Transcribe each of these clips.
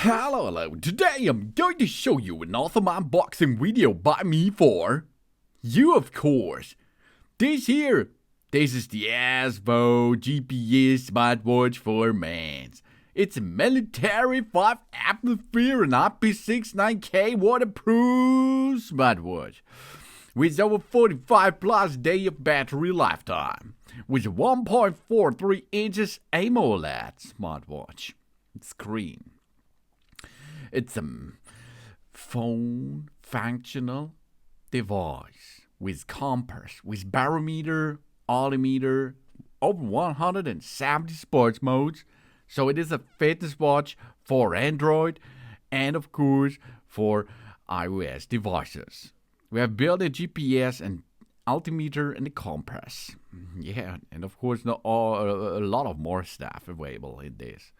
Hello. Today I'm going to show you an awesome unboxing video by me for you, of course. This is the ASVO GPS smartwatch for mans. It's a military 5 atmosphere and IP69K waterproof smartwatch with over 45 plus day of battery lifetime with a 1.43 inches AMOLED smartwatch screen. It's a phone functional device with compass, with barometer, altimeter, over 170 sports modes. So it is a fitness watch for Android and of course for iOS devices. We have built a GPS and altimeter and a compass. Yeah, and of course a lot of more stuff available in this.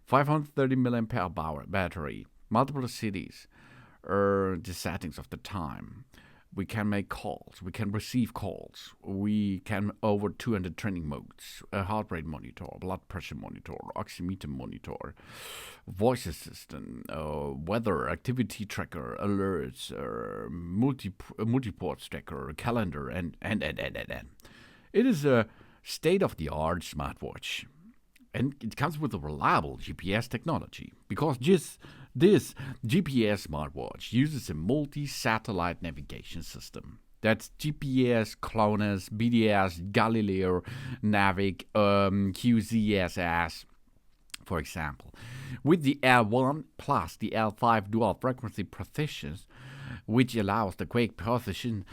530 mAh battery, multiple cities, the settings of the time. We can make calls, we can receive calls, we can over 200 training modes, a heart rate monitor, blood pressure monitor, oximeter monitor, voice assistant, weather, activity tracker, alerts, multi-port tracker, calendar, and. It is a state-of-the-art smartwatch. And it comes with a reliable GPS technology because this GPS smartwatch uses a multi-satellite navigation system. That's GPS, GLONASS, BDS, Galileo, Navic, QZSS, for example. With the L1 plus the L5 dual frequency precisions, which allows the quick position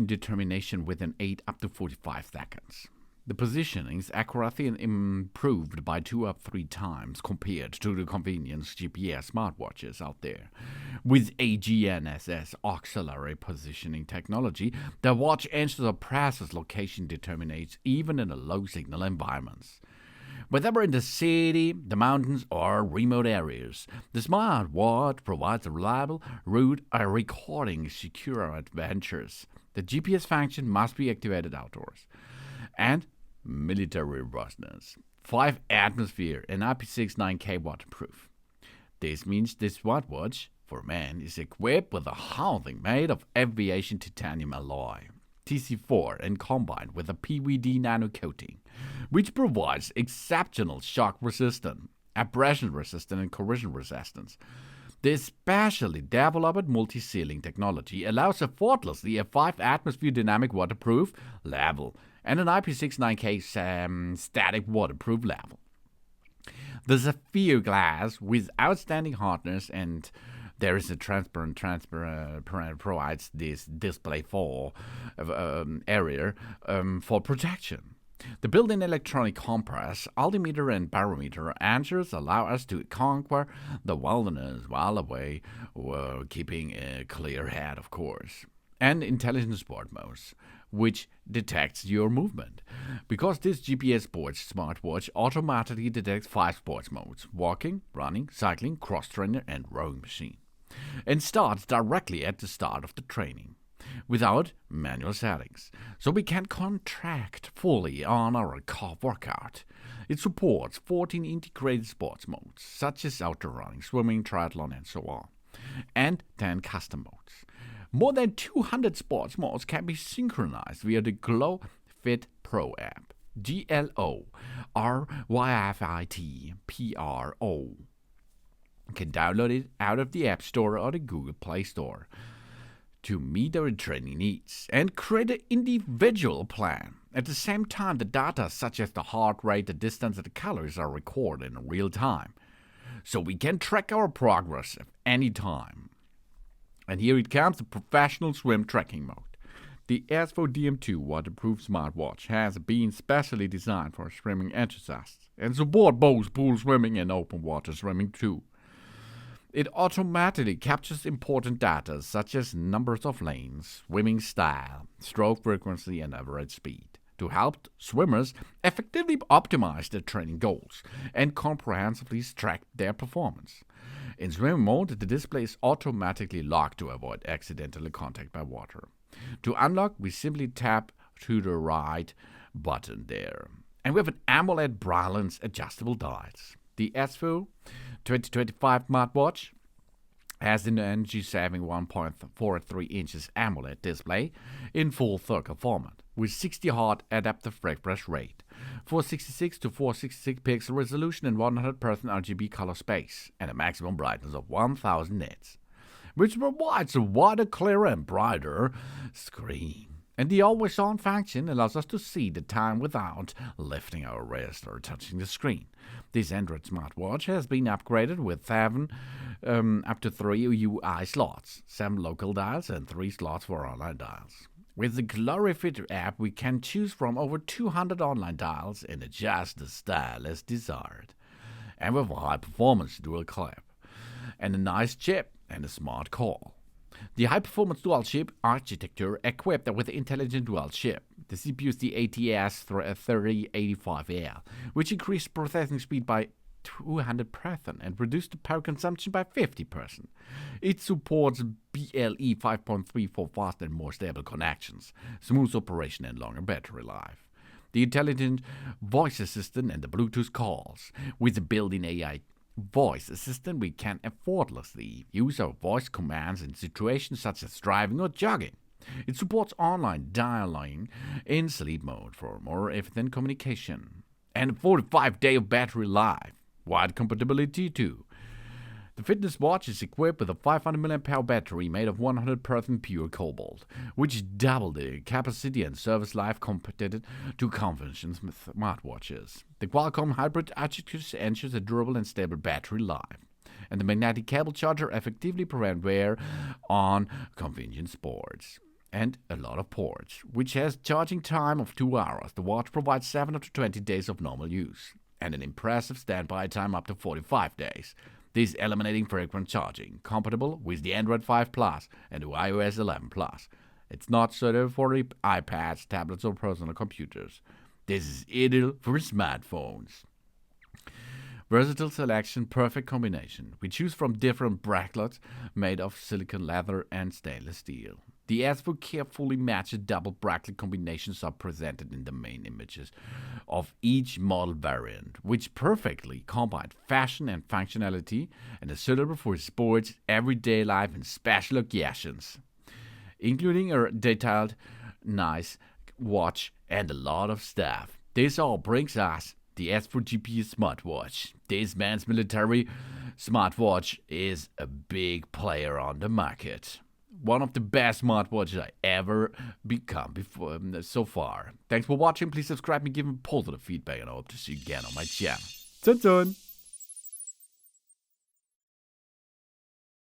determination within 8 up to 45 seconds. The positioning is accuracy and improved by 2 up 3 times compared to the convenience GPS smartwatches out there. With AGNSS auxiliary positioning technology, the watch ensures the presence location determinates even in a low signal environments. Whether in the city, the mountains, or remote areas, the smartwatch provides a reliable route recording secure adventures. The GPS function must be activated outdoors. And military robustness. 5 atmosphere and IP69K waterproof. This means this smartwatch for man is equipped with a housing made of aviation titanium alloy, TC4, and combined with a PVD nano coating, which provides exceptional shock resistance, abrasion resistance, and corrosion resistance. This specially developed multi-sealing technology allows effortlessly a 5 atmosphere dynamic waterproof level and an IP69K static waterproof level. The Sapphire glass with outstanding hardness and there is a transparent provides this display for area for protection. The built-in electronic compass, altimeter, and barometer answers allow us to conquer the wilderness while away, keeping a clear head, of course. And intelligent sport modes, which detects your movement. Because this GPS sports smartwatch automatically detects 5 sports modes: walking, running, cycling, cross-trainer, and rowing machine. And starts directly at the start of the training, without manual settings, so we can contract fully on our workout. It supports 14 integrated sports modes, such as outdoor running, swimming, triathlon, and so on, and 10 custom modes. More than 200 sports modes can be synchronized via the Glow Fit Pro app, GLORYFIT-PRO. You can download it out of the App Store or the Google Play Store to meet our training needs and create an individual plan. At the same time, the data such as the heart rate, the distance, and the calories are recorded in real time, so we can track our progress at any time. And here it comes, the professional swim tracking mode. The ASVO DM2 waterproof smartwatch has been specially designed for swimming enthusiasts and support both pool swimming and open water swimming too. It automatically captures important data such as numbers of lanes, swimming style, stroke frequency, and average speed to help swimmers effectively optimize their training goals and comprehensively track their performance. In swim mode, the display is automatically locked to avoid accidental contact by water. To unlock, we simply tap to the right button there. And we have an AMOLED Brilliance adjustable dials. The ASVO 2025 smartwatch has an energy-saving 1.43 inches AMOLED display in full circle format with 60 Hz adaptive refresh rate, 466 to 466 pixel resolution and 100% RGB color space, and a maximum brightness of 1000 nits, which provides a wider, clearer, and brighter screen. And the always-on function allows us to see the time without lifting our wrist or touching the screen. This Android smartwatch has been upgraded with 7 up to 3 UI slots, 7 local dials, and 3 slots for online dials. With the Glorifit app, we can choose from over 200 online dials and adjust the style as desired. And with a high-performance dual clip, and a nice chip, and a smart call. The high-performance dual-chip architecture equipped with intelligent dual-chip. The CPU is the ATS3085L, which increased processing speed by 200% and reduced the power consumption by 50%. It supports BLE 5.3 for fast and more stable connections, smooth operation, and longer battery life. The intelligent voice assistant and the Bluetooth calls. With the built-in AI voice assistant, we can effortlessly use our voice commands in situations such as driving or jogging. It supports online dialing in sleep mode for more efficient communication. And 45-day of battery life. Wide compatibility too. The fitness watch is equipped with a 500 mAh battery made of 100% pure cobalt, which double the capacity and service life compared to conventional smartwatches. The Qualcomm hybrid architecture ensures a durable and stable battery life, and the magnetic cable charger effectively prevents wear on convenience boards. And a lot of ports, which has charging time of 2 hours. The watch provides 7 up to 20 days of normal use, and an impressive standby time up to 45 days. This eliminating frequent charging, compatible with the Android 5 Plus and the iOS 11 Plus. It's not suited for iPads, tablets, or personal computers. This is ideal for smartphones. Versatile selection, perfect combination. We choose from different bracelets made of silicon leather and stainless steel. The ads for carefully matched double bracelet combinations are presented in the main images of each model variant, which perfectly combine fashion and functionality and are suitable for sports, everyday life, and special occasions, including a detailed, nice watch and a lot of stuff. This all brings us the S4GPS smartwatch. This man's military smartwatch is a big player on the market. One of the best smartwatches I ever become so far. Thanks for watching. Please subscribe and give me positive feedback, and I hope to see you again on my channel. Zun zun!